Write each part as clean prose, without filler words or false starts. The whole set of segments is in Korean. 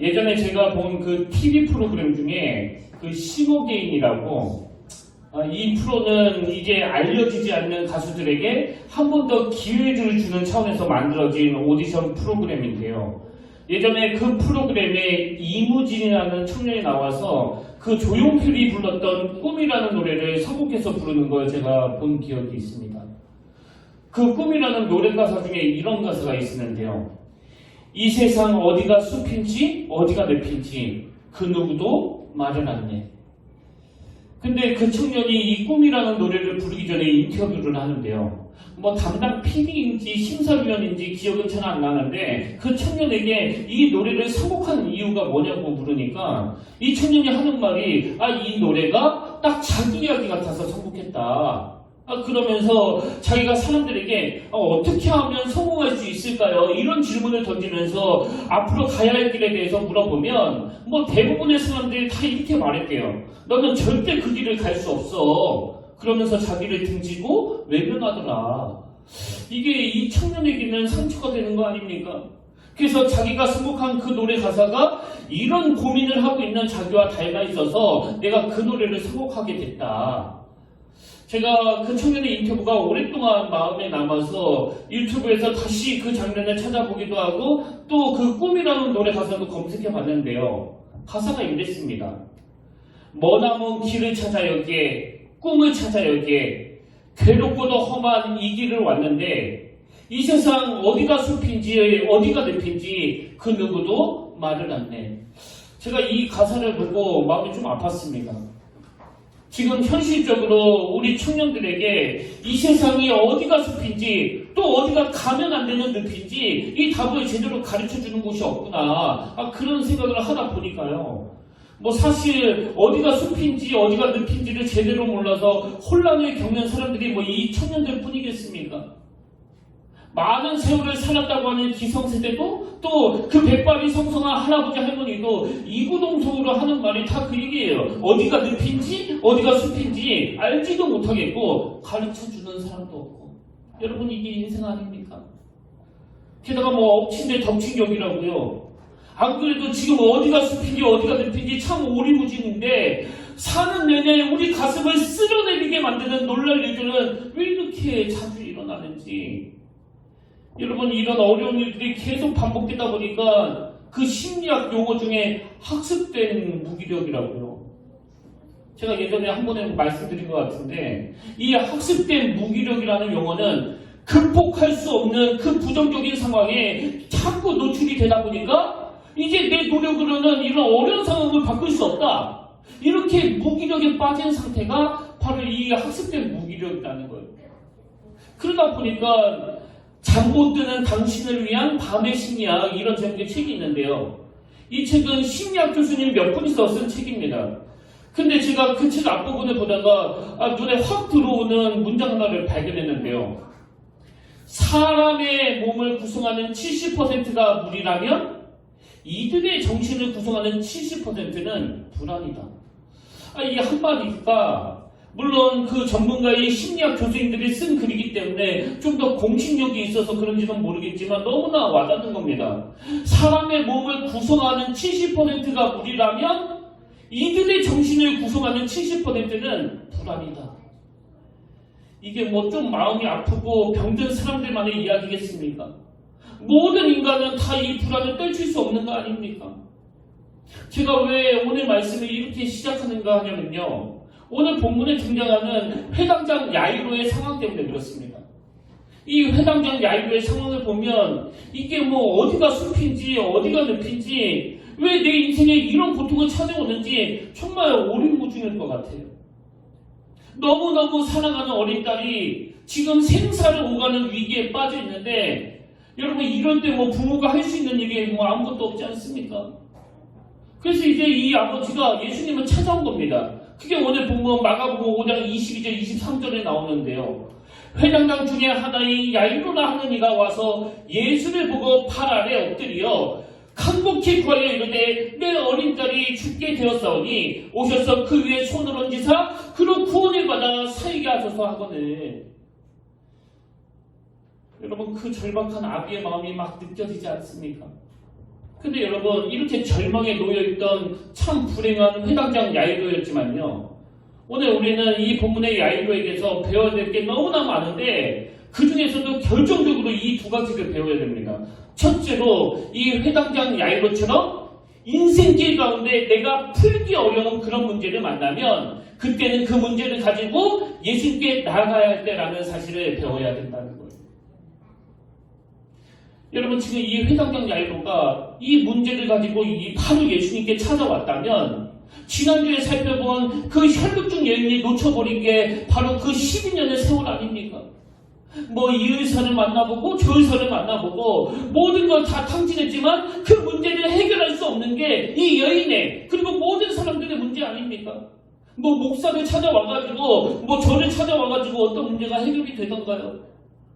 예전에 제가 본 그 TV 프로그램 중에 그 15개인이라고 이 프로는 이제 알려지지 않는 가수들에게 한 번 더 기회를 주는 차원에서 만들어진 오디션 프로그램인데요. 예전에 그 프로그램에 이무진이라는 청년이 나와서 그 조용필이 불렀던 꿈이라는 노래를 선곡해서 부르는 걸 제가 본 기억이 있습니다. 그 꿈이라는 노래 가사 중에 이런 가사가 있었는데요. 이 세상 어디가 숲인지 어디가 늪인지 그 누구도 말을 안 해. 근데 그 청년이 이 꿈이라는 노래를 부르기 전에 인터뷰를 하는데요. 뭐 담당 PD인지 심사위원인지 기억은 잘 안 나는데 그 청년에게 이 노래를 선곡한 이유가 뭐냐고 물으니까 이 청년이 하는 말이 이 노래가 딱 자기 이야기 같아서 선곡했다. 그러면서 자기가 사람들에게 어떻게 하면 성공할 수 있을까요? 이런 질문을 던지면서 앞으로 가야 할 길에 대해서 물어보면 뭐 대부분의 사람들이 다 이렇게 말했대요. 너는 절대 그 길을 갈 수 없어. 그러면서 자기를 등지고 외면하더라. 이게 이 청년에게는 상처가 되는 거 아닙니까? 그래서 자기가 선곡한 그 노래 가사가 이런 고민을 하고 있는 자기와 닮아 있어서 내가 그 노래를 선곡하게 됐다. 제가 그 청년의 인터뷰가 오랫동안 마음에 남아서 유튜브에서 다시 그 장면을 찾아보기도 하고 또 그 꿈이라는 노래 가사도 검색해 봤는데요. 가사가 이랬습니다. 머나먼 길을 찾아 여기에 꿈을 찾아 여기에 괴롭고도 험한 이 길을 왔는데 이 세상 어디가 숲인지 어디가 늪인지 그 누구도 말을 안 해. 제가 이 가사를 보고 마음이 좀 아팠습니다. 지금 현실적으로 우리 청년들에게 이 세상이 어디가 숲인지 또 어디가 가면 안 되는 늪인지 이 답을 제대로 가르쳐주는 곳이 없구나. 그런 생각을 하다 보니까요. 뭐 사실 어디가 숲인지 어디가 늪인지를 제대로 몰라서 혼란을 겪는 사람들이 뭐 이 청년들 뿐이겠습니까? 많은 세월을 살았다고 하는 기성세대도 또 그 백발이 성성한 할아버지 할머니도 이구동성으로 하는 말이 다 그 얘기예요. 어디가 늪인지 어디가 숲인지 알지도 못하겠고 가르쳐주는 사람도 없고. 여러분 이게 인생 아닙니까? 게다가 뭐 엎친 데 덮친 격이라고요. 안 그래도 지금 어디가 숲인지 어디가 늪인지 참 오리무진인데 사는 내내 우리 가슴을 쓸어내리게 만드는 놀랄 일들은 왜 이렇게 자주 일어나는지. 여러분 이런 어려운 일들이 계속 반복되다 보니까 그 심리학 용어 중에 학습된 무기력이라고요. 제가 예전에 한 번에 말씀드린 것 같은데 이 학습된 무기력이라는 용어는 극복할 수 없는 그 부정적인 상황에 자꾸 노출이 되다 보니까 이제 내 노력으로는 이런 어려운 상황을 바꿀 수 없다. 이렇게 무기력에 빠진 상태가 바로 이 학습된 무기력이라는 거예요. 그러다 보니까 잠 못 드는 당신을 위한 밤의 심리학 이런 제목의 책이 있는데요. 이 책은 심리학 교수님 몇 분이서 쓴 책입니다. 근데 제가 그 책 앞부분을 보다가 눈에 확 들어오는 문장 하나를 발견했는데요. 사람의 몸을 구성하는 70%가 물이라면 이들의 정신을 구성하는 70%는 불안이다. 이 한마디가 물론 그 전문가의 심리학 교수님들이 쓴 글이기 때문에 좀 더 공신력이 있어서 그런지는 모르겠지만 너무나 와닿는 겁니다. 사람의 몸을 구성하는 70%가 물이라면 이들의 정신을 구성하는 70%는 불안이다. 이게 뭐 좀 마음이 아프고 병든 사람들만의 이야기겠습니까? 모든 인간은 다 이 불안을 떨칠 수 없는 거 아닙니까? 제가 왜 오늘 말씀을 이렇게 시작하는가 하냐면요. 오늘 본문에 등장하는 회당장 야이로의 상황 때문에 그렇습니다. 이 회당장 야이로의 상황을 보면 이게 뭐 어디가 숲인지 어디가 늪인지 왜 내 인생에 이런 고통을 찾아오는지 정말 오리무중일 것 같아요. 너무너무 사랑하는 어린 딸이 지금 생사를 오가는 위기에 빠져 있는데 여러분 이럴 때 뭐 부모가 할 수 있는 일이 뭐 아무것도 없지 않습니까? 그래서 이제 이 아버지가 예수님을 찾아온 겁니다. 그게 오늘 본문 마가복음 5장 22절 23절에 나오는데요. 회당장 중에 하나인 야이로라 하는 이가 와서 예수를 보고 발 아래 엎드려 간곡히 구하여 이르되 내 어린 딸이 죽게 되었사오니 오셔서 그 위에 손을 얹으사 그로 구원을 받아 살게 하소서 하거늘. 여러분 그 절박한 아비의 마음이 막 느껴지지 않습니까? 근데 여러분, 이렇게 절망에 놓여있던 참 불행한 회당장 야이로였지만요, 오늘 우리는 이 본문의 야이로에게서 배워야 될 게 너무나 많은데 그 중에서도 결정적으로 이 두 가지를 배워야 됩니다. 첫째로 이 회당장 야이로처럼 인생길 가운데 내가 풀기 어려운 그런 문제를 만나면 그때는 그 문제를 가지고 예수님께 나아가야 할 때라는 사실을 배워야 된다는 거예요. 여러분, 지금 이 회당장 야이로가 이 문제를 가지고 바로 예수님께 찾아왔다면 지난주에 살펴본 그 혈루증 여인이 놓쳐버린 게 바로 그 12년의 세월 아닙니까? 뭐 이 의사를 만나보고 저 의사를 만나보고 모든 걸 다 탕진했지만 그 문제를 해결할 수 없는 게 이 여인의, 그리고 모든 사람들의 문제 아닙니까? 뭐 목사를 찾아와가지고 뭐 저를 찾아와가지고 어떤 문제가 해결이 되던가요?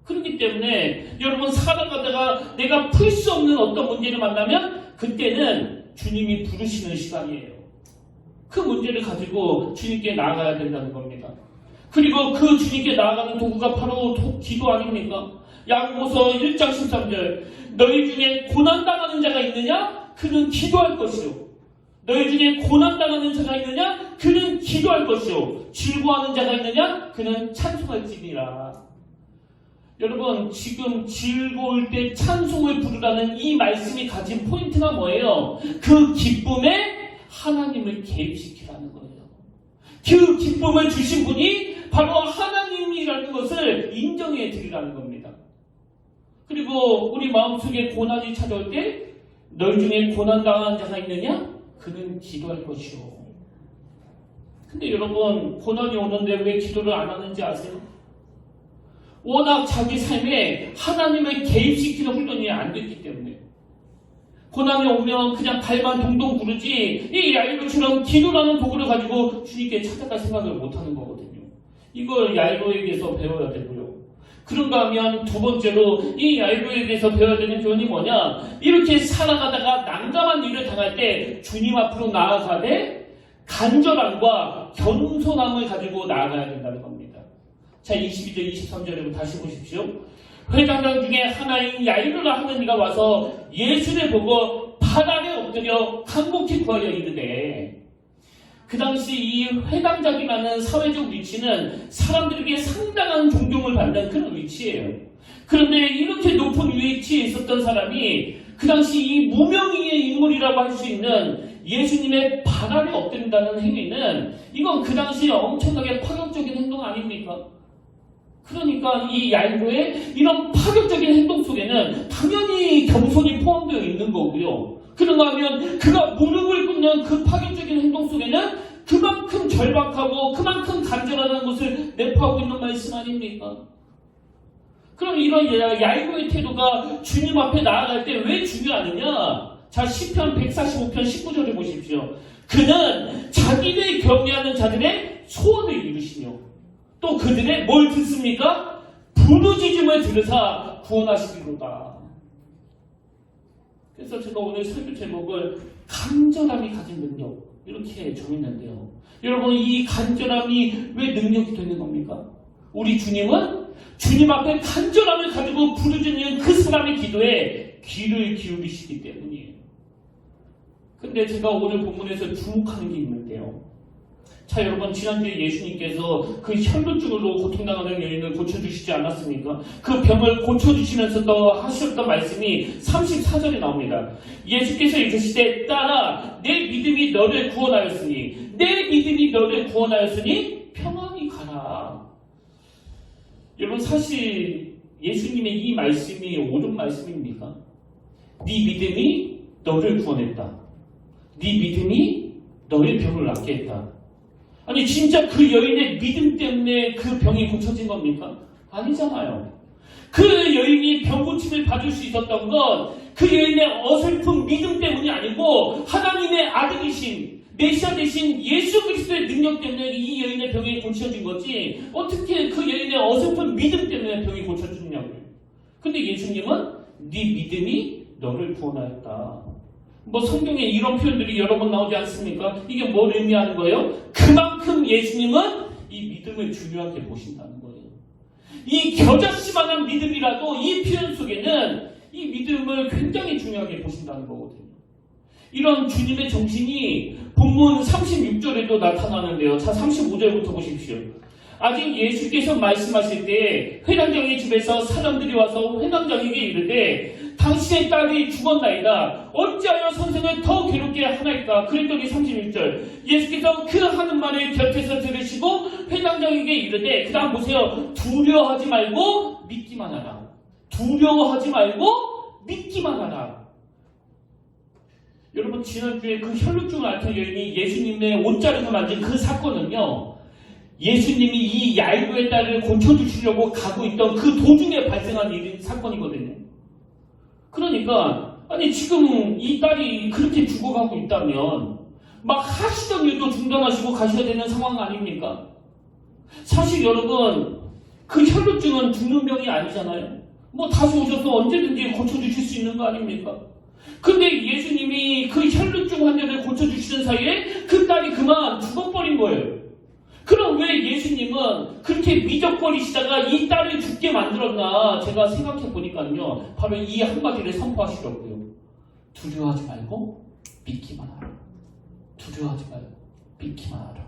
그렇기 때문에 여러분, 살아가다가 내가 풀 수 없는 어떤 문제를 만나면 그때는 주님이 부르시는 시간이에요. 그 문제를 가지고 주님께 나아가야 된다는 겁니다. 그리고 그 주님께 나아가는 도구가 바로 기도 아닙니까? 야고보서 1장 13절, 너희 중에 고난당하는 자가 있느냐? 그는 기도할 것이요. 너희 중에 고난당하는 자가 있느냐? 그는 기도할 것이요. 즐거워하는 자가 있느냐? 그는 찬송할지니라. 여러분, 지금 즐거울 때 찬송을 부르라는 이 말씀이 가진 포인트가 뭐예요? 그 기쁨에 하나님을 개입시키라는 거예요. 그 기쁨을 주신 분이 바로 하나님이라는 것을 인정해 드리라는 겁니다. 그리고 우리 마음속에 고난이 찾아올 때 너희 중에 고난당한 자가 있느냐? 그는 기도할 것이요. 근데 여러분, 고난이 오는데 왜 기도를 안 하는지 아세요? 워낙 자기 삶에 하나님을 개입시키는 훈련이 안 됐기 때문에. 고난이 오면 그냥 발만 동동 구르지 이 야이로처럼 기도라는 도구를 가지고 주님께 찾아갈 생각을 못하는 거거든요. 이걸 야이로에게서 배워야 되고요. 그런가 하면 두 번째로 이 야이로에게서 배워야 되는 교훈이 뭐냐? 이렇게 살아가다가 난감한 일을 당할 때 주님 앞으로 나아가되 간절함과 겸손함을 가지고 나아가야 된다는 겁니다. 자, 22절 23절에 다시 보십시오. 회당장 중에 하나인 야이로라 하는 이가 와서 예수를 보고 발 아래 엎드려 간곡히 구하여 이르되, 그 당시 이 회당장이라는 사회적 위치는 사람들에게 상당한 존경을 받는 그런 위치예요. 그런데 이렇게 높은 위치에 있었던 사람이 그 당시 이 무명의의 인물이라고 할 수 있는 예수님의 발 아래 엎드린다는 행위는, 이건 그 당시에 엄청나게 파격적인 행동 아닙니까? 그러니까 이 야이로의 이런 파격적인 행동 속에는 당연히 겸손이 포함되어 있는 거고요. 그런가 하면 그가 무릎을 꿇는 그 파격적인 행동 속에는 그만큼 절박하고 그만큼 간절하다는 것을 내포하고 있는 말씀 아닙니까? 그럼 이런 야이로의 태도가 주님 앞에 나아갈 때 왜 중요하느냐? 자, 시편 145편 19절을 보십시오. 그는 자기를 경외하는 자들의 소원을 이루시며 또 그들의 뭘 듣습니까? 부르짖음을 들으사 구원하시리로다. 그래서 제가 오늘 설교 제목을 간절함이 가진 능력, 이렇게 정했는데요. 여러분, 이 간절함이 왜 능력이 되는 겁니까? 우리 주님은 주님 앞에 간절함을 가지고 부르짖는 그 사람의 기도에 귀를 기울이시기 때문이에요. 근데 제가 오늘 본문에서 주목하는 게 있는데요. 자, 여러분, 지난주에 예수님께서 그 혈루증으로 고통당하는 여인을 고쳐주시지 않았습니까? 그 병을 고쳐주시면서 또 하셨던 말씀이 34절에 나옵니다. 예수께서 이르시되 딸아, 내 믿음이 너를 구원하였으니, 내 믿음이 너를 구원하였으니 평안히 가라. 여러분, 사실 예수님의 이 말씀이 옳은 말씀입니까? 네 믿음이 너를 구원했다. 네 믿음이 너의 병을 낫게 했다. 아니, 진짜 그 여인의 믿음 때문에 그 병이 고쳐진 겁니까? 아니잖아요. 그 여인이 병 고침을 받을 수 있었던 건 그 여인의 어설픈 믿음 때문이 아니고 하나님의 아들이신 메시아 되신 예수 그리스도의 능력 때문에 이 여인의 병이 고쳐진 거지, 어떻게 그 여인의 어설픈 믿음 때문에 병이 고쳐지냐고요. 근데 예수님은 네 믿음이 너를 구원하였다. 뭐 성경에 이런 표현들이 여러 번 나오지 않습니까? 이게 뭘 의미하는 거예요? 그만큼 예수님은 이 믿음을 중요하게 보신다는 거예요. 이 겨자씨만한 믿음이라도 이 표현 속에는 이 믿음을 굉장히 중요하게 보신다는 거거든요. 이런 주님의 정신이 본문 36절에도 나타나는데요. 자, 35절부터 보십시오. 아직 예수께서 말씀하실 때 회당장의 집에서 사람들이 와서 회당장에게 이르되 당신의 딸이 죽었나이다. 어찌하여 선생을 더 괴롭게 하나이까? 그랬더니 36절 예수께서 그 하는 말을 곁에서 들으시고 회당장에게 이르되 그 다음 보세요. 두려워하지 말고 믿기만 하라. 두려워하지 말고 믿기만 하라. 여러분 지난주에 그 혈루증을 앓던 여인이 예수님의 옷자락을 만진 그 사건은요. 예수님이 이 야이로의 딸을 고쳐주시려고 가고 있던 그 도중에 발생한 사건이거든요. 그러니까 아니 지금 이 딸이 그렇게 죽어가고 있다면 막 하시던 일도 중단하시고 가셔야 되는 상황 아닙니까? 사실 여러분 그 혈루증은 죽는 병이 아니잖아요. 뭐 다시 오셔서 언제든지 고쳐주실 수 있는 거 아닙니까? 근데 예수님이 그 혈루증 환자를 고쳐주시는 사이에 그 딸이 그만 죽어버린 거예요. 그럼 왜 예수님은 그렇게 미적거리시다가 이 딸을 죽게 만들었나 제가 생각해 보니까요. 바로 이 한마디를 선포하시더라고요. 두려워하지 말고 믿기만 하라. 두려워하지 말고 믿기만 하라.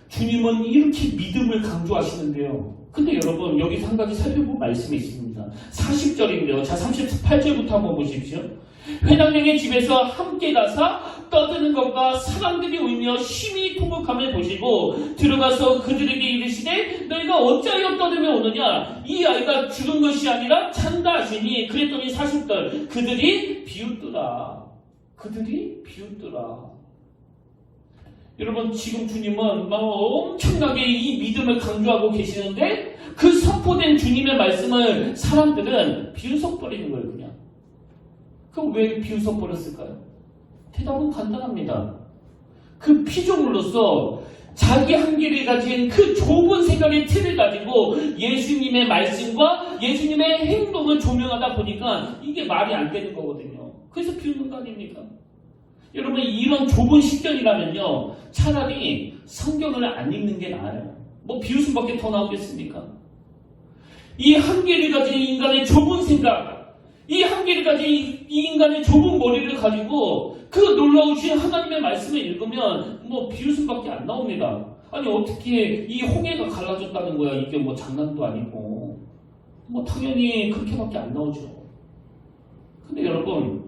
주님은 이렇게 믿음을 강조하시는데요. 근데 여러분 여기서 한 가지 살펴볼 말씀이 있습니다. 40절인데요. 자 38절부터 한번 보십시오. 회당장의 집에서 함께 가사 떠드는 것과 사람들이 울며 심히 통곡함을 보시고 들어가서 그들에게 이르시되 너희가 어찌하여 떠들며 오느냐 이 아이가 죽은 것이 아니라 찬다 하시니 그랬더니 40절 그들이 비웃더라. 그들이 비웃더라. 여러분 지금 주님은 막 엄청나게 이 믿음을 강조하고 계시는데 그 선포된 주님의 말씀을 사람들은 비웃어버리는 거예요. 그냥. 그럼 왜 비웃어버렸을까요? 대답은 간단합니다. 그 피조물로서 자기 한계를 가진 그 좁은 생각의 틀을 가지고 예수님의 말씀과 예수님의 행동을 조명하다 보니까 이게 말이 안 되는 거거든요. 그래서 비웃는 거 아닙니까? 여러분 이런 좁은 식견이라면요 차라리 성경을 안 읽는 게 나아요. 뭐 비웃음밖에 더 나오겠습니까? 이 한계를 가진 인간의 좁은 생각, 이 한계를 가진 이 인간의 좁은 머리를 가지고 그 놀라우신 하나님의 말씀을 읽으면 뭐 비웃음밖에 안 나옵니다. 아니 어떻게 이 홍해가 갈라졌다는 거야. 이게 뭐 장난도 아니고 뭐 당연히 그렇게밖에 안 나오죠. 근데 여러분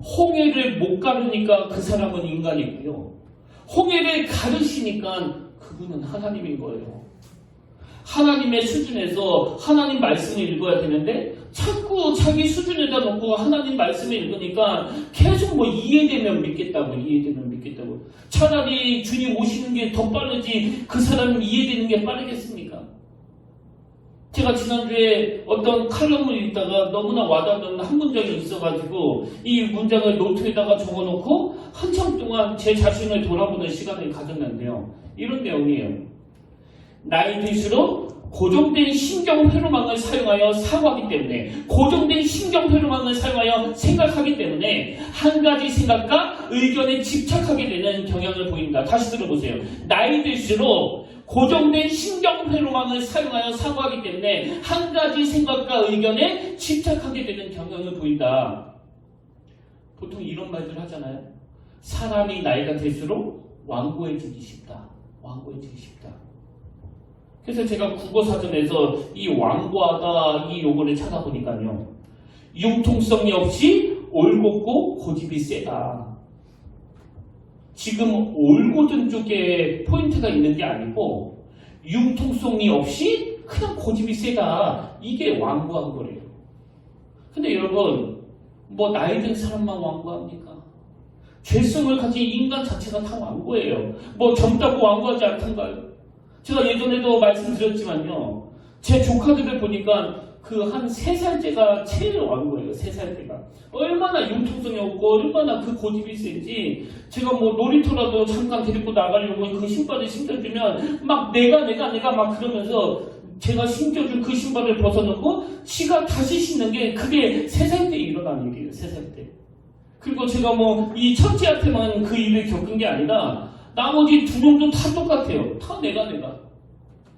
홍해를 못 가르니까 그 사람은 인간이고요. 홍해를 가르시니까 그분은 하나님인 거예요. 하나님의 수준에서 하나님 말씀을 읽어야 되는데 자꾸 자기 수준에다 놓고 하나님 말씀을 읽으니까 계속 뭐 이해되면 믿겠다고 이해되면 믿겠다고. 차라리 주님 오시는 게 더 빠르지 그 사람은 이해되는 게 빠르겠습니까? 제가 지난주에 어떤 칼럼을 읽다가 너무나 와닿는 한 문장이 있어가지고 이 문장을 노트에다가 적어놓고 한참 동안 제 자신을 돌아보는 시간을 가졌는데요. 이런 내용이에요. 나이 들수록 고정된 신경 회로망을 사용하여 사고하기 때문에 고정된 신경 회로망을 사용하여 생각하기 때문에 한 가지 생각과 의견에 집착하게 되는 경향을 보인다. 다시 들어보세요. 나이 들수록 고정된 신경 회로망을 사용하여 사고하기 때문에 한 가지 생각과 의견에 집착하게 되는 경향을 보인다. 보통 이런 말들 하잖아요. 사람이 나이가 들수록 완고해지기 쉽다. 완고해지기 쉽다. 그래서 제가 국어사전에서 이 완고하다 이 용어를 찾아보니까요. 융통성이 없이 올곧고 고집이 세다. 지금 올곧은 쪽에 포인트가 있는 게 아니고 융통성이 없이 그냥 고집이 세다. 이게 완고한 거래요. 근데 여러분 뭐 나이 든 사람만 완고합니까? 죄성을 가진 인간 자체가 다 완고해요. 뭐 젊다고 완고하지 않던가요? 제가 예전에도 말씀드렸지만요. 제 조카들을 보니까 그 한 3살째가 제일 완고해요. 3살째가. 얼마나 융통성이 없고 얼마나 그 고집이 센지 제가 뭐 놀이터라도 잠깐 데리고 나가려고 그 신발을 신겨주면 막 내가 막 그러면서 제가 신겨준 그 신발을 벗어놓고 지가 다시 신는 게 그게 3살 때 일어난 일이에요. 3살 때. 그리고 제가 뭐 이 첫째한테만 그 일을 겪은 게 아니라 나머지 2명도 다 똑같아요. 다 내가.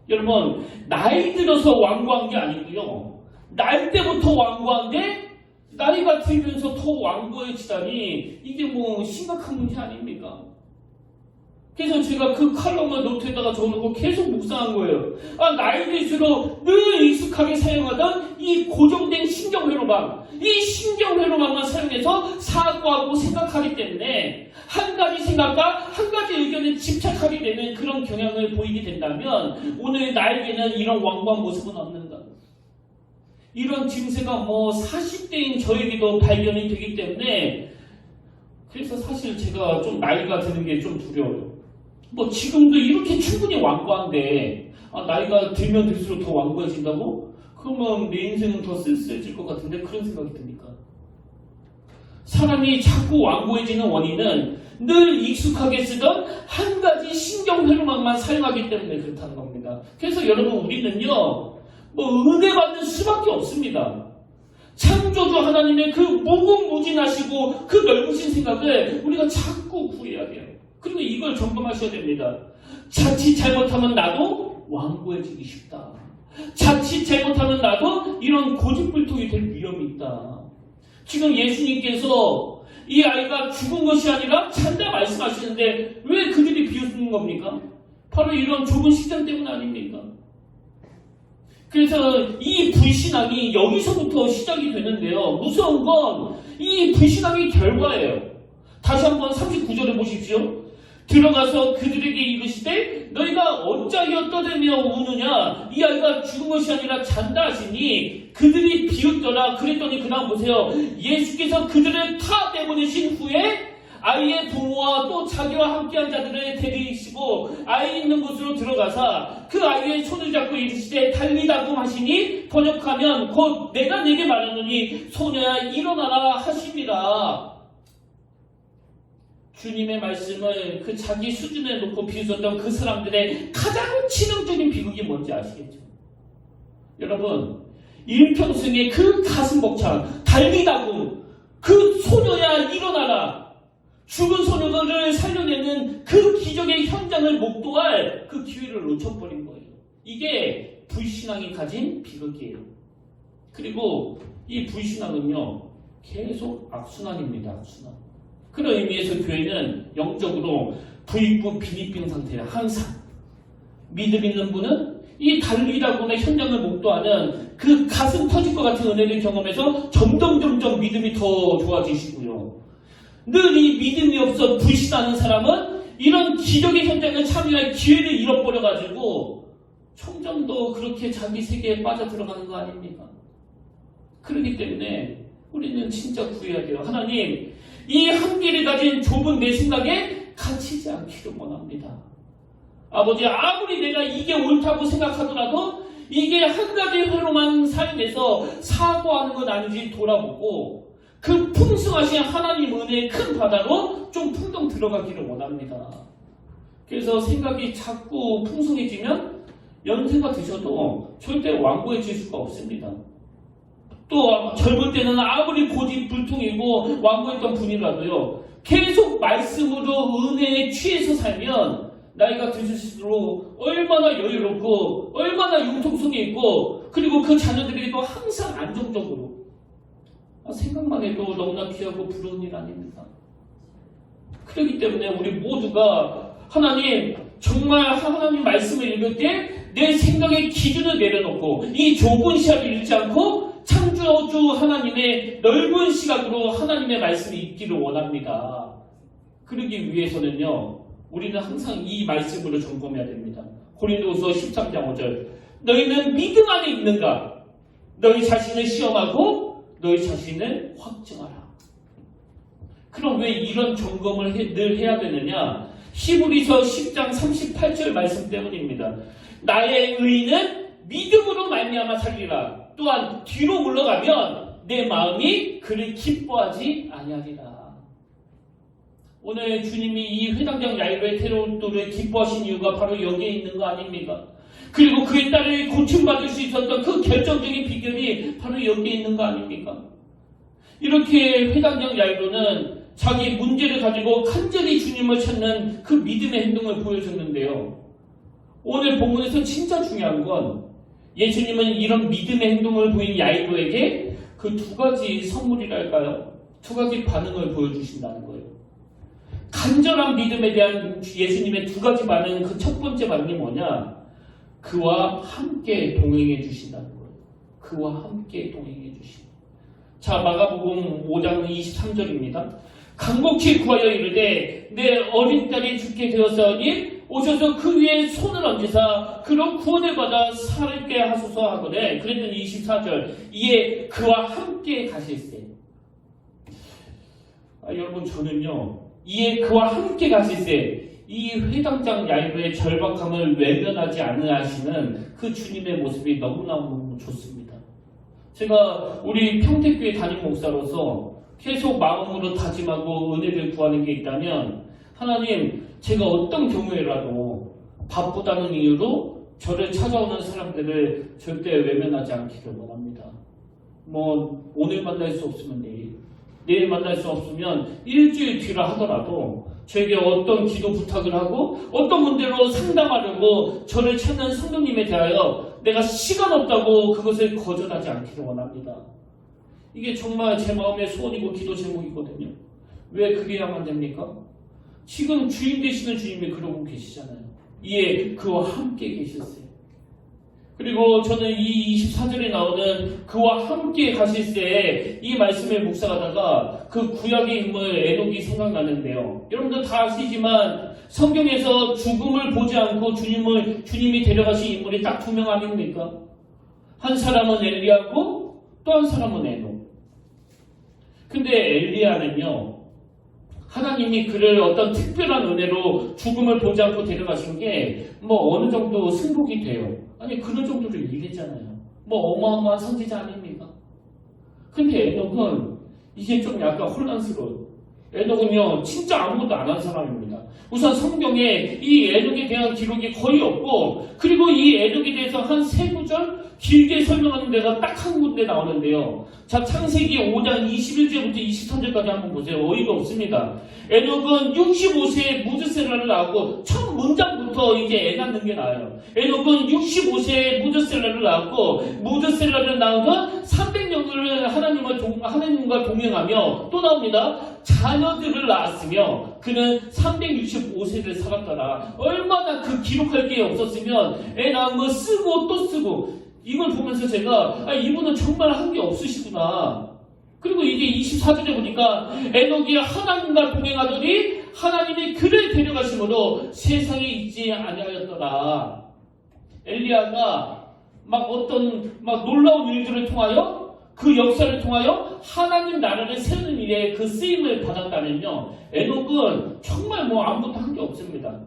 여러분 나이 들어서 완고한 게 아니고요. 날 때부터 완고한데 나이가 들면서 더 완고해지다니 이게 뭐 심각한 문제 아닙니까? 그래서 제가 그 칼럼을 노트에다가 적어놓고 계속 묵상한 거예요. 나이 들수록 늘 익숙하게 사용하던 이 고정된 신경회로망, 이 신경회로망만 사용해서 사고하고 생각하기 때문에 한 가지 생각과 한 가지 의견에 집착하게 되는 그런 경향을 보이게 된다면 오늘 나에게는 이런 완고한 모습은 없는가? 이런 증세가 40대인 저에게도 발견이 되기 때문에 그래서 사실 제가 좀 나이가 드는 게 좀 두려워요. 지금도 이렇게 충분히 완고한데 나이가 들면 들수록 더 완고해진다고? 그러면 내 인생은 더 쓸쓸해질 것 같은데 그런 생각이 듭니까? 사람이 자꾸 완고해지는 원인은 늘 익숙하게 쓰던 한 가지 신경회로망만 사용하기 때문에 그렇다는 겁니다. 그래서 여러분 우리는요 은혜 받는 수밖에 없습니다. 창조주 하나님의 그 무궁무진하시고 그 넓으신 생각을 우리가 자꾸 구해야 돼요. 그리고 이걸 점검하셔야 됩니다. 자칫 잘못하면 나도 완고해지기 쉽다. 자칫 잘못하면 나도 이런 고집불통이 될 위험이 있다. 지금 예수님께서 이 아이가 죽은 것이 아니라 잔다 말씀하시는데 왜 그들이 비웃는 겁니까? 바로 이런 좁은 식장 때문 아닙니까? 그래서 이 불신앙이 여기서부터 시작이 되는데요. 무서운 건 이 불신앙의 결과예요. 다시 한번 39절을 보십시오. 들어가서 그들에게 이르시되 너희가 어찌하여 떠들며 우느냐? 이 아이가 죽은 것이 아니라 잔다 하시니 그들이 비웃더라. 그랬더니 그 다음 보세요. 예수께서 그들을 다 내보내신 후에 아이의 부모와 또 자기와 함께한 자들을 데리시고 아이 있는 곳으로 들어가사 그 아이의 손을 잡고 이르시되 달리다금 하시니 번역하면 곧 내가 내게 말하노니 소녀야 일어나라 하심이라. 주님의 말씀을 그 자기 수준에 놓고 비웃었던 그 사람들의 가장 치명적인 비극이 뭔지 아시겠죠? 여러분 일평생에 그 가슴 벅찬 달리다금 그 소녀야 일어나라 죽은 소녀를 살려내는 그 기적의 현장을 목도할 그 기회를 놓쳐버린 거예요. 이게 불신앙이 가진 비극이에요. 그리고 이 불신앙은요 계속 악순환입니다. 악순환. 그런 의미에서 교회는 영적으로 부익부 비립빈 상태예요. 항상 믿음 있는 분은 이 달리다군의 현장을 목도하는 그 가슴 터질 것 같은 은혜를 경험해서 점점 믿음이 더 좋아지시고요. 늘 이 믿음이 없어 불신하는 사람은 이런 기적의 현장을 참여할 기회를 잃어버려가지고 점점 더 그렇게 자기 세계에 빠져들어가는 거 아닙니까? 그렇기 때문에 우리는 진짜 구해야 돼요. 하나님 이 한계를 가진 좁은 내 생각에 갇히지 않기를 원합니다. 아버지 아무리 내가 이게 옳다고 생각하더라도 이게 한 가지 회로만 삶에서 사고하는 건 아닌지 돌아보고 그 풍성하신 하나님 은혜의 큰 바다로 좀 풍덩 들어가기를 원합니다. 그래서 생각이 자꾸 풍성해지면 연세가 드셔도 절대 완고해질 수가 없습니다. 또 젊을 때는 아무리 고집불통이고 완고했던 분이라도요 계속 말씀으로 은혜에 취해서 살면 나이가 드실수록 얼마나 여유롭고 얼마나 융통성이 있고 그리고 그 자녀들에게도 항상 안정적으로 생각만 해도 너무나 귀하고 부러운 일 아닙니까? 그렇기 때문에 우리 모두가 하나님 정말 하나님 말씀을 읽을 때 내 생각의 기준을 내려놓고 이 좁은 시야를 잃지 않고 창조주 하나님의 넓은 시각으로 하나님의 말씀이 있기를 원합니다. 그러기 위해서는요 우리는 항상 이 말씀으로 점검해야 됩니다. 고린도후서 13장 5절 너희는 믿음 안에 있는가? 너희 자신을 시험하고 너희 자신을 확증하라. 그럼 왜 이런 점검을 늘 해야 되느냐? 히브리서 10장 38절 말씀 때문입니다. 나의 의는 믿음으로 말미암아 살리라. 또한 뒤로 물러가면 내 마음이 그를 기뻐하지 아니하리라. 오늘 주님이 이 회당장 야이로의 테러도를 기뻐하신 이유가 바로 여기에 있는 거 아닙니까? 그리고 그의 딸을 고침받을 수 있었던 그 결정적인 비결이 바로 여기에 있는 거 아닙니까? 이렇게 회당장 야이로는 자기 문제를 가지고 간절히 주님을 찾는 그 믿음의 행동을 보여줬는데요. 오늘 본문에서 진짜 중요한 건 예수님은 이런 믿음의 행동을 보인 야이로에게 그 두 가지 선물이랄까요? 두 가지 반응을 보여주신다는 거예요. 간절한 믿음에 대한 예수님의 두 가지 반응, 그 첫 번째 반응이 뭐냐? 그와 함께 동행해 주신다는 거예요. 그와 함께 동행해 주신다. 자, 마가복음 5장 23절입니다. 간곡히 구하여 이르되 내 어린 딸이 죽게 되었사오니 오셔서 그 위에 손을 얹으사 그런 구원을 받아 살게 하소서 하거든. 그랬더니 24절 이에 그와 함께 가실세. 여러분, 저는요 이에 그와 함께 가실세, 이 회당장 야이로의 절박함을 외면하지 않으시는 그 주님의 모습이 너무너무 좋습니다. 제가 우리 평택교회 담임 목사로서 계속 마음으로 다짐하고 은혜를 구하는 게 있다면, 하나님, 제가 어떤 경우에라도 바쁘다는 이유로 저를 찾아오는 사람들을 절대 외면하지 않기를 원합니다. 오늘 만날 수 없으면 내일 만날 수 없으면 일주일 뒤라 하더라도 저에게 어떤 기도 부탁을 하고 어떤 문제로 상담하려고 저를 찾는 성도님에 대하여 내가 시간 없다고 그것을 거절하지 않기를 원합니다. 이게 정말 제 마음의 소원이고 기도 제목이거든요. 왜 그래야만 됩니까? 지금 주인 되시는 주님이 그러고 계시잖아요. 이에 그와 함께 계셨어요. 그리고 저는 이 24절에 나오는 그와 함께 가실세, 이 말씀을 묵상하다가 그 구약의 인물 에녹이 생각나는데요. 여러분들 다 아시지만 성경에서 죽음을 보지 않고 주님이 데려가신 인물이 딱 두 명 아닙니까? 한 사람은 엘리야고 또 한 사람은 에녹. 근데 엘리야는요, 하나님이 그를 어떤 특별한 은혜로 죽음을 보지 않고 데려가신 게 어느 정도 승복이 돼요. 아니, 그런 정도로 일했잖아요. 어마어마한 선지자 아닙니까? 근데 에녹은 이게 좀 약간 혼란스러워요. 에녹은요, 진짜 아무것도 안 한 사람입니다. 우선 성경에 이 에녹에 대한 기록이 거의 없고, 그리고 이 에녹에 대해서 한 세 구절 길게 설명하는 데가 딱 한 군데 나오는데요. 자, 창세기 5장 21절부터 23절까지 한번 보세요. 어이가 없습니다. 에녹은 65세에 무드셀라를 낳았고, 첫 문장부터 이제 애 낳는 게 나와요. 에녹은 65세에 무드셀라를 낳았고, 무드셀라를 낳으면 300년을 하나님과 동행하며, 또 나옵니다. 자녀들을 낳았으며 그는 365세를 살았더라. 얼마나 그 기록할 게 없었으면 애 낳은 거 쓰고 또 쓰고. 이걸 보면서 제가 이분은 정말 한 게 없으시구나. 그리고 이게 24절에 보니까 에녹이 하나님과 동행하더니 하나님이 그를 데려가심으로 세상에 있지 아니하였더라. 엘리야가 어떤 놀라운 일들을 통하여, 그 역사를 통하여 하나님 나라를 세우는 일에 그 쓰임을 받았다면요, 에녹은 정말 아무것도 한 게 없습니다.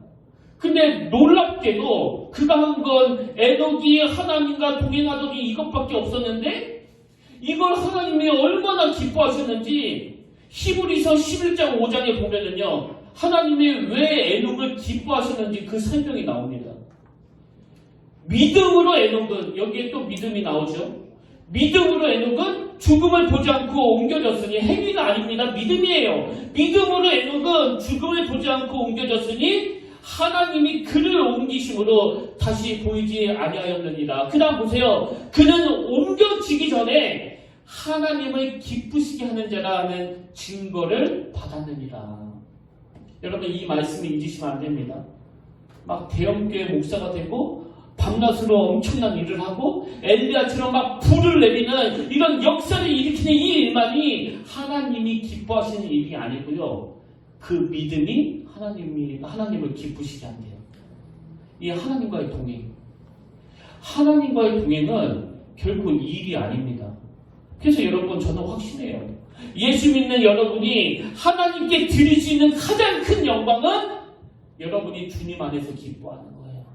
근데 놀랍게도 그가 한 건 에녹이 하나님과 동행하더니 이것밖에 없었는데, 이걸 하나님이 얼마나 기뻐하셨는지 히브리서 11장 5장에 보면은요, 하나님이 왜 에녹을 기뻐하셨는지 그 설명이 나옵니다. 믿음으로 에녹은, 여기에 또 믿음이 나오죠. 믿음으로 에녹은 죽음을 보지 않고 옮겨졌으니, 행위가 아닙니다. 믿음이에요. 믿음으로 에녹은 죽음을 보지 않고 옮겨졌으니 하나님이 그를 옮기심으로 다시 보이지 아니하였느니라. 그 다음 보세요. 그는 옮겨지기 전에 하나님을 기쁘시게 하는 자라는 증거를 받았느니라. 여러분, 이 말씀을 잊으시면 안 됩니다. 대형교회 목사가 되고 밤낮으로 엄청난 일을 하고 엘리야처럼 불을 내리는 이런 역사를 일으키는 이 일만이 하나님이 기뻐하시는 일이 아니고요, 그 믿음이 하나님을 기쁘시게 한대요. 이 하나님과의 동행. 하나님과의 동행은 결코 일이 아닙니다. 그래서 여러분, 저는 확신해요. 예수 믿는 여러분이 하나님께 드릴 수 있는 가장 큰 영광은 여러분이 주님 안에서 기뻐하는 거예요.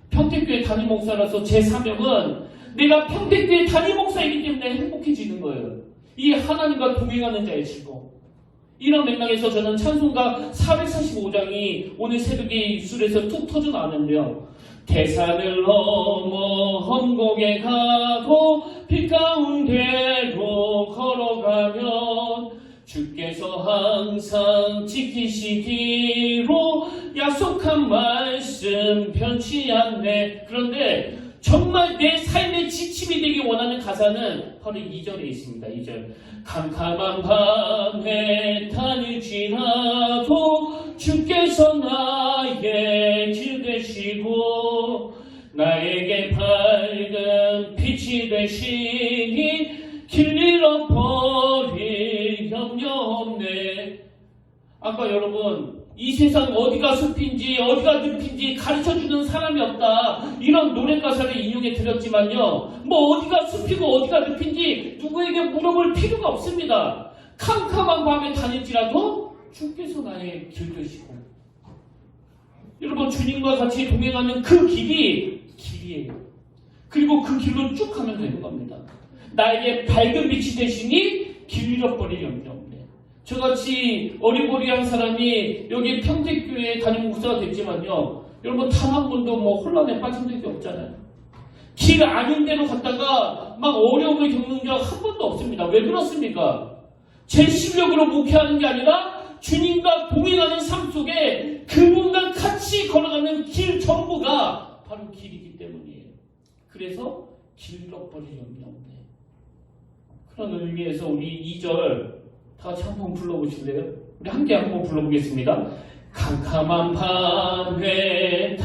평택교회 담임 목사라서 제 사명은 내가 평택교회 담임 목사이기 때문에 행복해지는 거예요. 이 하나님과 동행하는 자의 즐거움. 이런 맥락에서 저는 찬송가 445장이 오늘 새벽에 입술에서 툭 터져 나왔는데요. 대산을 넘어 험곡에 가고 빛 가운데로 걸어가면 주께서 항상 지키시기로 약속한 말씀 변치 않네. 그런데 정말 내 삶의 지침이 되기 원하는 가사는 바로 2절에 있습니다. 2절. 캄캄한 밤에 다닐지라도 주께서 나의 길 되시고 나에게 밝은 빛이 되시니 길 잃어버릴 염려 없네. 아까 여러분 이 세상 어디가 숲인지 어디가 늪인지 가르쳐주는 사람이 없다, 이런 노래 가사를 인용해 드렸지만요, 뭐 어디가 숲이고 어디가 늪인지 누구에게 물어볼 필요가 없습니다. 캄캄한 밤에 다닐지라도 주께서 나의 길 되시고, 여러분 주님과 같이 동행하는 그 길이에요. 그리고 그 길로 쭉 가면 되는 겁니다. 나에게 밝은 빛이 되시니 길 잃어버릴 염려 없네. 저같이 어리버리한 사람이 여기 평택교회에 담임 목사가 됐지만요, 여러분 단 한 번도 뭐 혼란에 빠진 적이 없잖아요. 길 아닌 데로 갔다가 막 어려움을 겪는 적 한 번도 없습니다. 왜 그렇습니까? 제 실력으로 목회하는 게 아니라 주님과 동행하는 삶 속에 그분과 같이 걸어가는 길 전부가 바로 길이기 때문이에요. 그래서 길 잃어버릴 염려 없네. 그런 의미에서 우리 2절 다 같이 한번 불러보실래요? 우리 함께 한번 불러보겠습니다. 캄캄한 밤에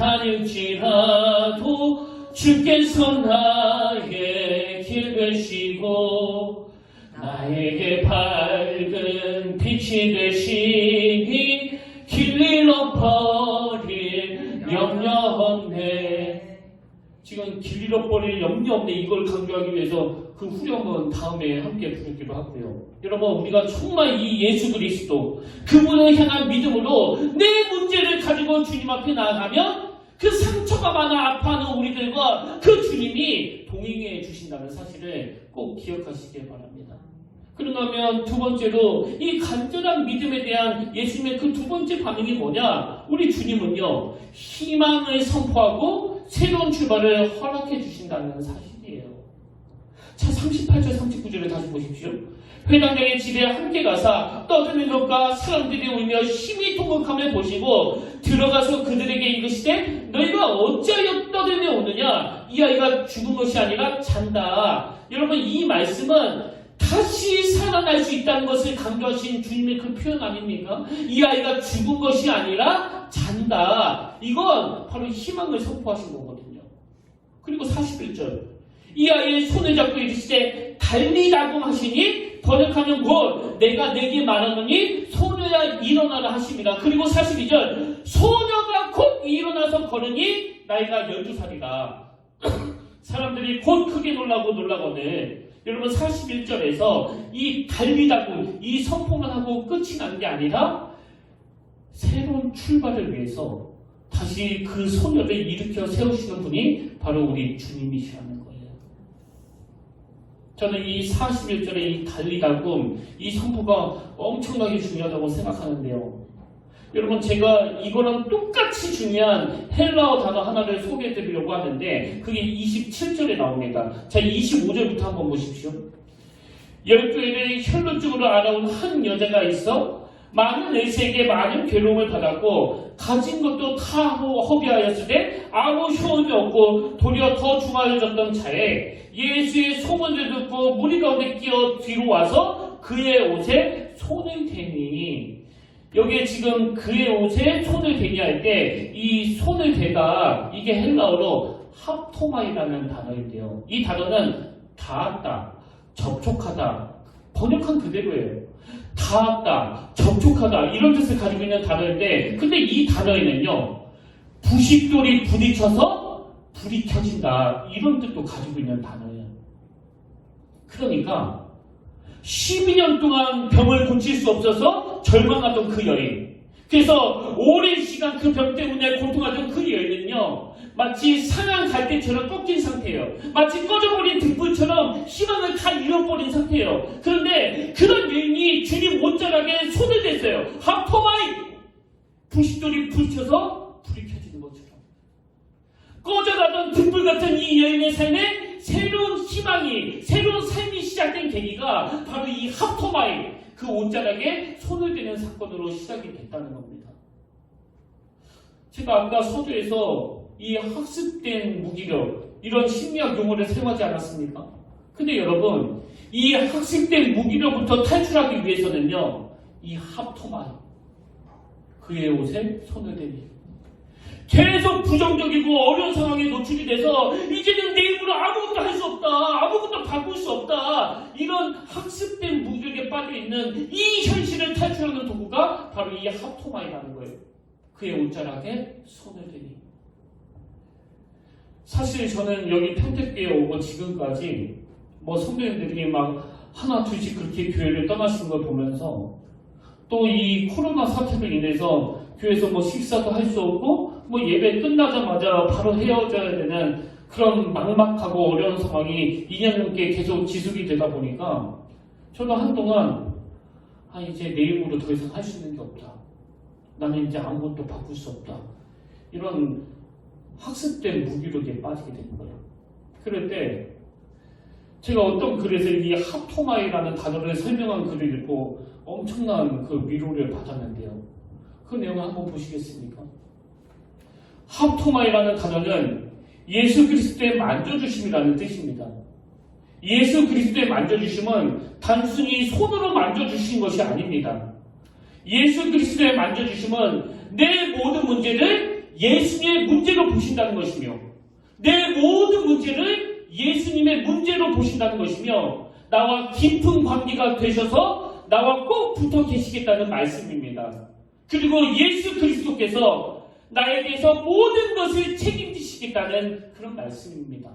다닐지라도 주께서 나의 길 되시고 나에게 밝은 빛이 되시니 길 잃어버릴 염려 없네. 지금 길 잃어버릴 염려 없네, 이걸 강조하기 위해서 그 후렴은 다음에 함께 부르기로 하고요. 여러분 우리가 정말 이 예수 그리스도 그분을 향한 믿음으로 내 문제를 가지고 주님 앞에 나아가면 그 상처가 많아 아파하는 우리들과 그 주님이 동행해 주신다는 사실을 꼭 기억하시길 바랍니다. 그런가 하면 두 번째로 이 간절한 믿음에 대한 예수님의 그 두 번째 반응이 뭐냐? 우리 주님은요, 희망을 선포하고 새로운 출발을 허락해 주신다는 사실이에요. 자, 38절 39절을 다시 보십시오. 회당장의 집에 함께 가사 떠드는 것과 사람들이 울며 심히 통곡함을 보시고 들어가서 그들에게 이르시되 너희가 어찌하여 떠들며 오느냐? 이 아이가 죽은 것이 아니라 잔다. 여러분 이 말씀은 다시 살아날 수 있다는 것을 강조하신 주님의 그 표현 아닙니까? 이 아이가 죽은 것이 아니라 잔다. 이건 바로 희망을 선포하신 거거든요. 그리고 41절. 이 아이의 손을 잡고 이르시되 달리라고 하시니 번역하면 곧 내가 내게 말하노니 소녀야 일어나라 하십니다. 그리고 42절. 소녀가 곧 일어나서 걸으니 나이가 12살이라. 사람들이 곧 크게 놀라거늘 여러분 41절에서 이 달리다고 이 선포만 하고 끝이 난 게 아니라 새로운 출발을 위해서 다시 그 소녀를 일으켜 세우시는 분이 바로 우리 주님이시라는 거예요. 저는 이 41절의 이 달리다금 이 선포가 엄청나게 중요하다고 생각하는데요. 여러분 제가 이거랑 똑같이 중요한 헬라어 단어 하나를 소개해 드리려고 하는데 그게 27절에 나옵니다. 자, 25절부터 한번 보십시오. 12회를 혈루증으로 알아온 한 여자가 있어 많은 의사에게 많은 괴로움을 받았고 가진 것도 다 허비하였으되 아무 효험이 없고 도리어 더 중하여졌던 차에 예수의 소문을 듣고 무리 가운데 끼어 뒤로 와서 그의 옷에 손을 대니, 여기에 지금 그의 옷에 손을 대니 할 때 이 손을 대다 이게 헬라어로 합토마이라는 단어인데요. 이 단어는 닿았다, 접촉하다, 번역한 그대로예요. 닿았다, 접촉하다 이런 뜻을 가지고 있는 단어인데, 근데 이 단어에는요 부싯돌이 부딪혀서 불이 켜진다 이런 뜻도 가지고 있는 단어예요. 그러니까 12년 동안 병을 고칠 수 없어서 절망하던 그 여인, 그래서 오랜 시간 그 병 때문에 고통하던 그 여인은요 마치 사냥 갈대처럼 꺾인 상태예요. 마치 꺼져버린 등불처럼 희망을 다 잃어버린 상태예요. 그런데 그런 여인이 주님 옷자락에 손을 댔어요. 하토마이, 부싯돌이 부딪혀서 불이 켜지는 것처럼 꺼져가던 등불 같은 이 여인의 삶에 새로운 희망이, 새로운 삶이 시작된 계기가 바로 이 하토마이, 그 옷자락에 손을 대는 사건으로 시작이 됐다는 겁니다. 제가 아까 서두에서 이 이 학습된 무기력, 이런 심리학 용어를 사용하지 않았습니까? 근데 여러분, 이 학습된 무기력부터 탈출하기 위해서는요, 이 합토마이, 그의 옷에 손을 대니, 계속 부정적이고 어려운 상황에 노출이 돼서 이제는 내 힘으로 아무것도 할 수 없다, 아무것도 바꿀 수 없다, 이런 학습된 무기력에 빠져있는 이 현실을 탈출하는 도구가 바로 이 합토마이라는 거예요. 그의 옷자락에 손을 대니. 사실 저는 여기 평택교회 오고 지금까지 성도님들이 막 하나 둘씩 그렇게 교회를 떠나시는 걸 보면서, 또 이 코로나 사태로 인해서 교회에서 식사도 할 수 없고 예배 끝나자마자 바로 헤어져야 되는 그런 막막하고 어려운 상황이 2년 넘게 계속 지속이 되다 보니까 저도 한동안 이제 내 힘으로 더 이상 할 수 있는 게 없다, 나는 이제 아무것도 바꿀 수 없다, 이런 학습된 무기력에 빠지게 된 거예요. 그럴 때 제가 어떤 글에서 이 합토마이라는 단어를 설명한 글을 읽고 엄청난 그 위로를 받았는데요. 그 내용을 한번 보시겠습니까? 합토마이라는 단어는 예수 그리스도의 만져주심이라는 뜻입니다. 예수 그리스도의 만져주심은 단순히 손으로 만져주신 것이 아닙니다. 예수 그리스도의 만져주심은 내 모든 문제를 예수님의 문제로 보신다는 것이며, 내 모든 문제를 예수님의 문제로 보신다는 것이며, 나와 깊은 관계가 되셔서 나와 꼭 붙어 계시겠다는 말씀입니다. 그리고 예수 그리스도께서 나에게서 모든 것을 책임지시겠다는 그런 말씀입니다.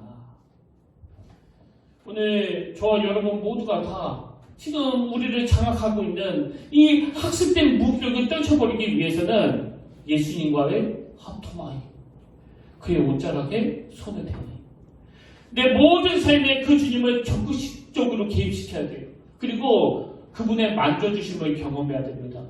오늘 저와 여러분 모두가 다 지금 우리를 장악하고 있는 이 학습된 무기력을 떨쳐버리기 위해서는 예수님과의 합토마이, 그의 옷자락에 손을 대니, 내 모든 삶에 그 주님을 적극적으로 개입시켜야 돼요. 그리고 그분의 만져주심을 경험해야 됩니다.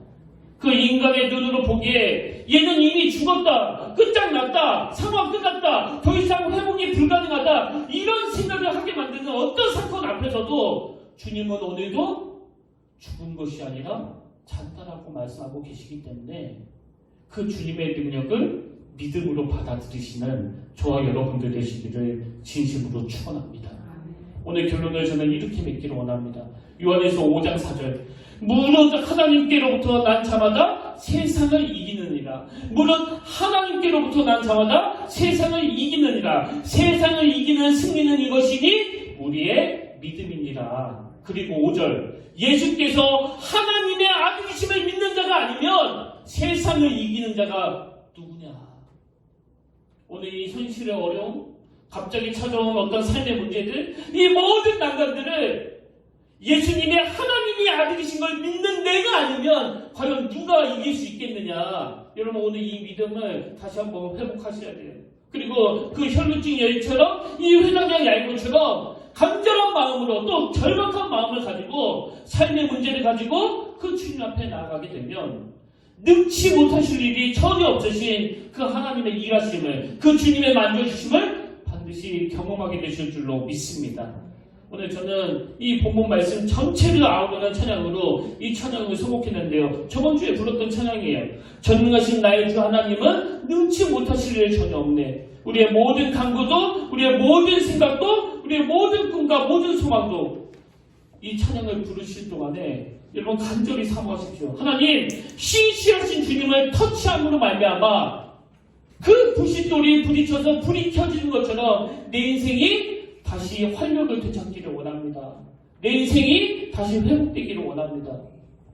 그 인간의 눈으로 보기에 얘는 이미 죽었다, 끝장났다, 상황 끝났다, 더 이상 회복이 불가능하다, 이런 생각을 하게 만드는 어떤 사건 앞에서도 주님은 오늘도 죽은 것이 아니라 잔다라고 말씀하고 계시기 때문에 그 주님의 능력을 믿음으로 받아들이시는 저와 여러분들 되시기를 진심으로 축원합니다. 오늘 결론을 저는 이렇게 맺기를 원합니다. 요한에서 5장 4절, 무릇 하나님께로부터 난 자마다 세상을 이기느니라. 무릇 하나님께로부터 난 자마다 세상을 이기느니라. 세상을 이기는 승리는 이것이니 우리의 믿음이니라. 그리고 5절, 예수께서 하나님의 아들이심을 믿는 자가 아니면 세상을 이기는 자가 누구냐. 오늘 이 현실의 어려움, 갑자기 찾아온 어떤 삶의 문제들, 이 모든 난관들을 예수님의 하나님이 아들이신 걸 믿는 내가 아니면 과연 누가 이길 수 있겠느냐. 여러분, 오늘 이 믿음을 다시 한번 회복하셔야 돼요. 그리고 그 혈루증 여인처럼, 이 회당장 야이로처럼 간절한 마음으로, 또 절박한 마음을 가지고 삶의 문제를 가지고 그 주님 앞에 나아가게 되면 능치 못하실 일이 전혀 없으신 그 하나님의 일하심을, 그 주님의 만져주심을 반드시 경험하게 되실 줄로 믿습니다. 오늘 저는 이 본문 말씀 전체를 아우르는 찬양으로 이 찬양을 선곡했는데요. 저번 주에 불렀던 찬양이에요. 전능하신 나의 주 하나님은 능치 못하실 일 전혀 없네. 우리의 모든 간구도, 우리의 모든 생각도, 우리의 모든 꿈과 모든 소망도 이 찬양을 부르실 동안에 여러분 간절히 사모하십시오. 하나님, 신실하신 주님을 터치함으로 말미암아 그 부싯돌이 부딪혀서 불이 켜지는 것처럼 내 인생이 다시 활력을 되찾기를 원합니다. 내 인생이 다시 회복되기를 원합니다.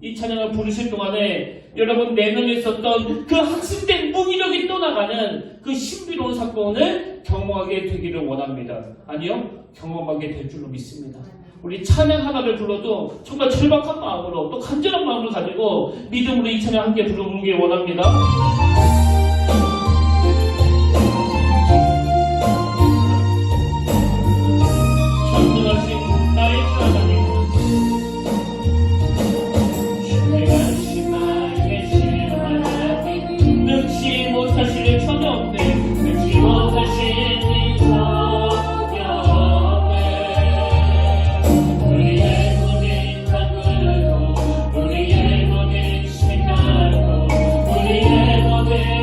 이 찬양을 부르실 동안에 여러분 내면에 있었던 그 학습된 무기력이 떠나가는 그 신비로운 사건을 경험하게 되기를 원합니다. 아니요, 경험하게 될 줄로 믿습니다. 우리 찬양 하나를 불러도 정말 절박한 마음으로, 또 간절한 마음을 가지고 믿음으로 이 찬양 함께 부르기를 원합니다. 우리의 모든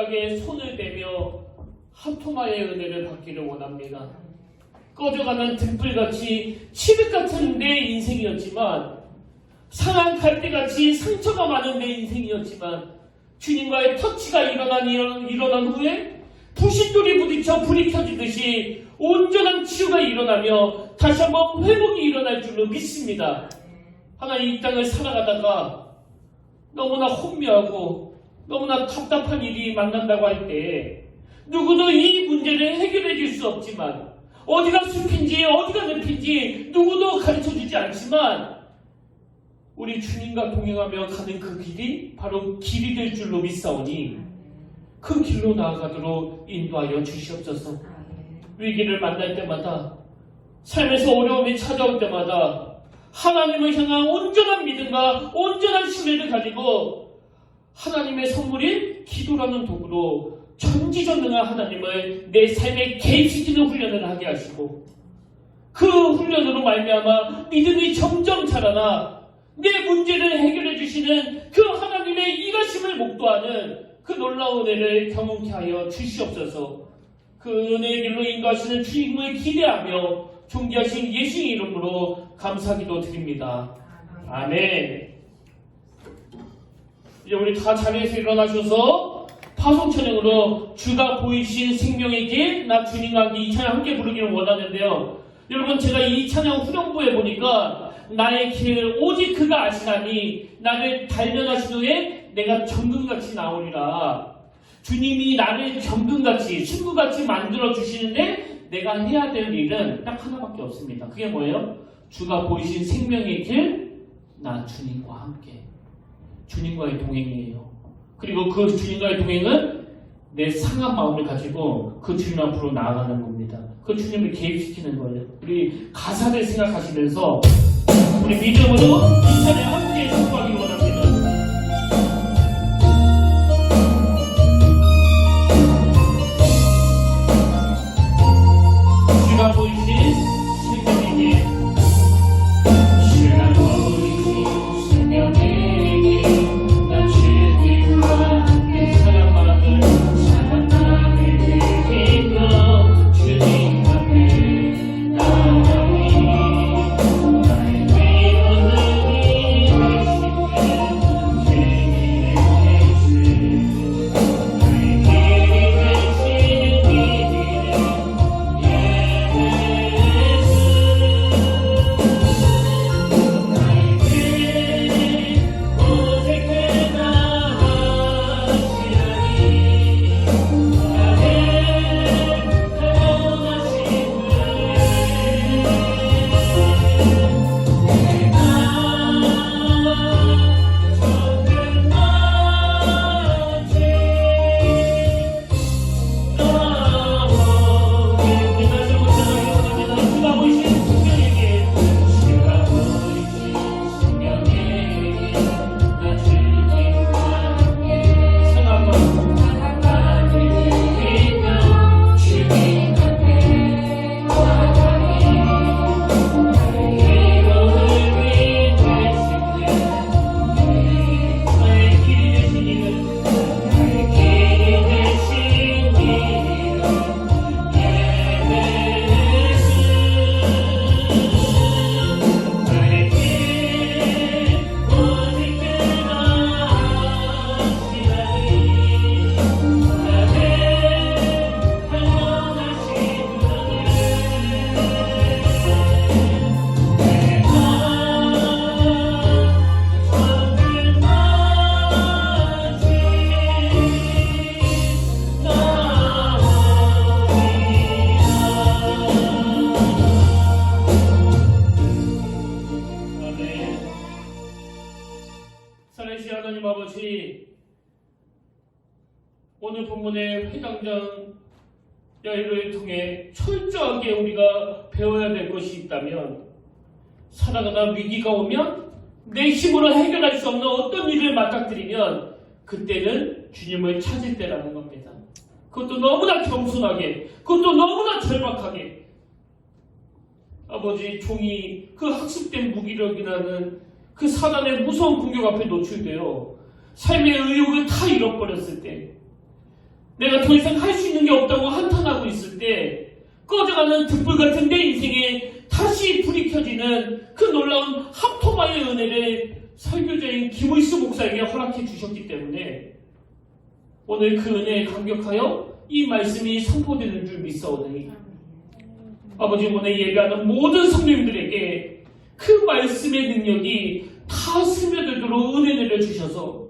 손가락에 손을 대며 한토마의 은혜를 받기를 원합니다. 꺼져가는 등불같이 칠흑 같은 내 인생이었지만, 상한 갈대같이 상처가 많은 내 인생이었지만, 주님과의 터치가 일어난 후에 부싯돌이 부딪혀 불이 켜지듯이 온전한 치유가 일어나며 다시 한번 회복이 일어날 줄로 믿습니다. 하나님, 이 땅을 살아가다가 너무나 혼미하고 너무나 답답한 일이 만난다고 할 때 누구도 이 문제를 해결해 줄 수 없지만, 어디가 숲인지 어디가 늪인지 누구도 가르쳐주지 않지만, 우리 주님과 동행하며 가는 그 길이 바로 길이 될 줄로 믿사오니 그 길로 나아가도록 인도하여 주시옵소서. 위기를 만날 때마다, 삶에서 어려움이 찾아올 때마다 하나님을 향한 온전한 믿음과 온전한 신뢰를 가지고 하나님의 선물인 기도라는 도구로 전지전능한 하나님을 내 삶에 개입시키는 훈련을 하게 하시고, 그 훈련으로 말미암아 믿음이 점점 자라나 내 문제를 해결해 주시는 그 하나님의 일하심을 목도하는 그 놀라운 은혜를 경험케 하여 주시옵소서. 그 은혜의 길로 인도하시는 주님을 기대하며 존귀하신 예수의 이름으로 감사기도 드립니다. 아멘. 이제 우리 다 자리에서 일어나셔서 파송찬양으로 주가 보이신 생명의 길, 나 주님과 함께 이 찬양 함께 부르기를 원하는데요. 여러분, 제가 이 찬양 후렴부에 보니까 나의 길 오직 그가 아시나니 나를 단련하신 후에 내가 정금같이 나오리라. 주님이 나를 정금같이 친구같이 만들어 주시는데 내가 해야 될 일은 딱 하나밖에 없습니다. 그게 뭐예요? 주가 보이신 생명의 길, 나 주님과 함께, 주님과의 동행이에요. 그리고 그 주님과의 동행은 내 상한 마음을 가지고 그 주님 앞으로 나아가는 겁니다. 그 주님을 개입시키는 거예요. 우리 가사를 생각하시면서 우리 믿음으로 이 찬에 함께 선포하기 원합니다. 주가 보이신 생명의 길, 주가 보이신 생명의 길, 나 주님과 함께 사랑 마음을 이끌어 주님 앞에 나아가니 나의 오늘 본문의 회당장 야이로를 통해 철저하게 우리가 배워야 될 것이 있다면, 살아가다 위기가 오면 내 힘으로 해결할 수 없는 어떤 일을 맞닥뜨리면 그때는 주님을 찾을 때라는 겁니다. 그것도 너무나 겸손하게, 그것도 너무나 절박하게. 아버지, 종이 그 학습된 무기력이라는 그 사단의 무서운 공격 앞에 노출되어 삶의 의욕을 다 잃어버렸을 때, 내가 더 이상 할 수 있는 게 없다고 한탄하고 있을 때 꺼져가는 등불 같은 내 인생에 다시 불이 켜지는 그 놀라운 합토마의 은혜를 설교자인 김의수 목사에게 허락해 주셨기 때문에 오늘 그 은혜에 감격하여 이 말씀이 선포되는 줄 믿사오니 아버지, 오늘 예배하는 모든 성도님들에게 그 말씀의 능력이 다 스며들도록 은혜 내려주셔서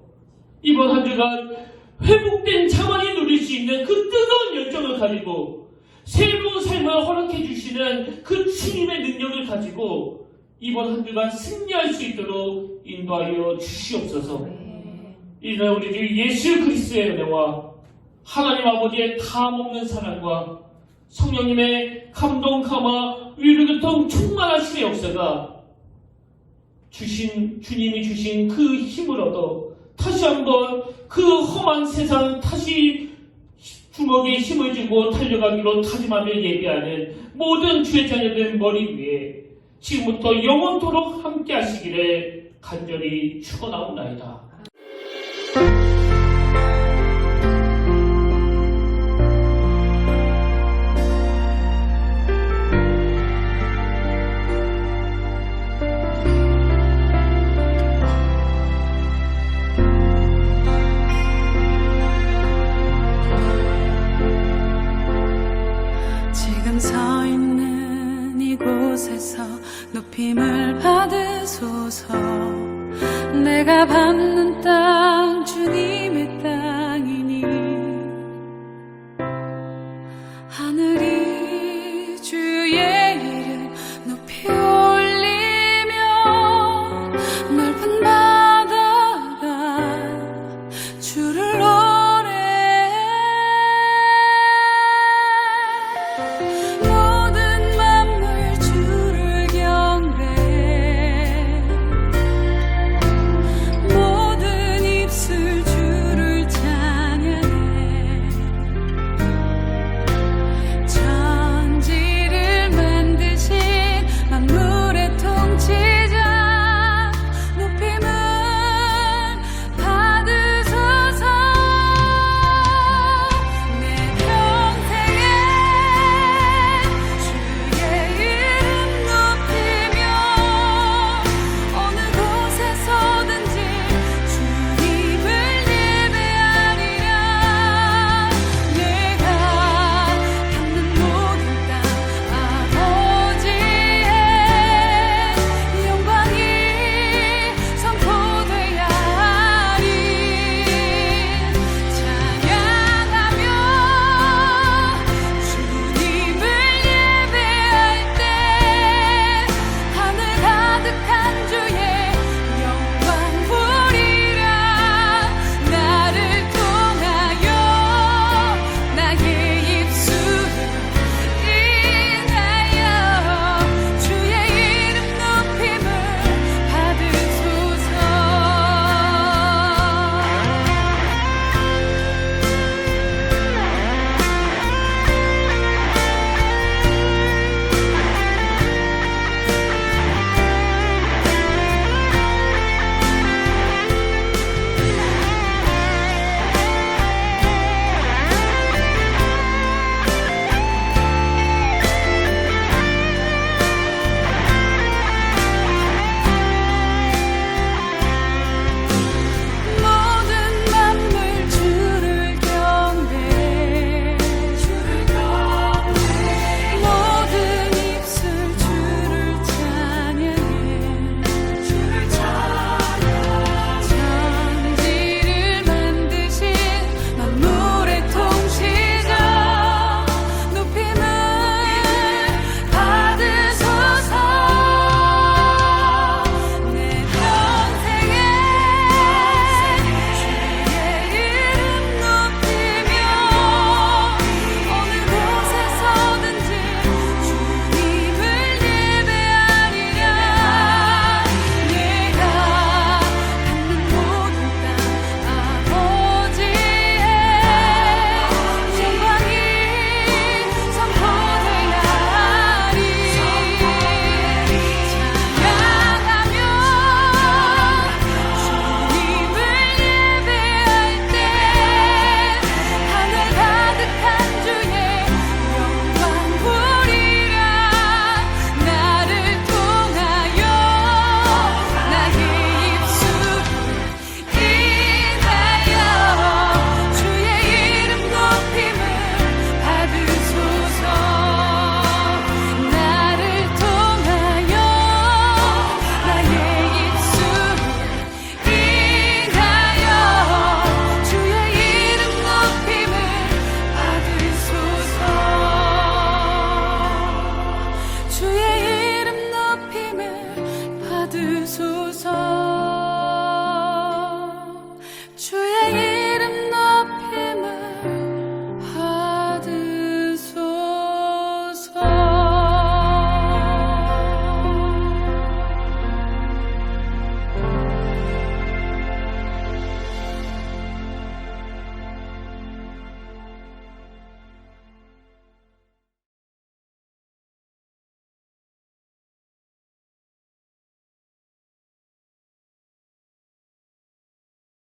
이번 한 주간 회복된 자만이 누릴 수 있는 그 뜨거운 열정을 가지고 새로운 삶을 허락해 주시는 그 주님의 능력을 가지고 이번 한 주간 승리할 수 있도록 인도하여 주시옵소서. 이는 우리 주 예수 그리스도의 은혜와 하나님 아버지의 다함없는 사랑과 성령님의 감동, 감화, 위로 교통 충만하심의 역사가 주님이 주신 그 힘을 얻어 다시 한번 그 험한 세상 다시 주먹에 힘을 쥐고 달려가기로 다짐하며 예배하는 모든 주의 자녀들 머리 위에 지금부터 영원토록 함께 하시기를 간절히 축원하옵나이다. 서 있는 이곳에서 높임을 받으소서. 내가 받는 땅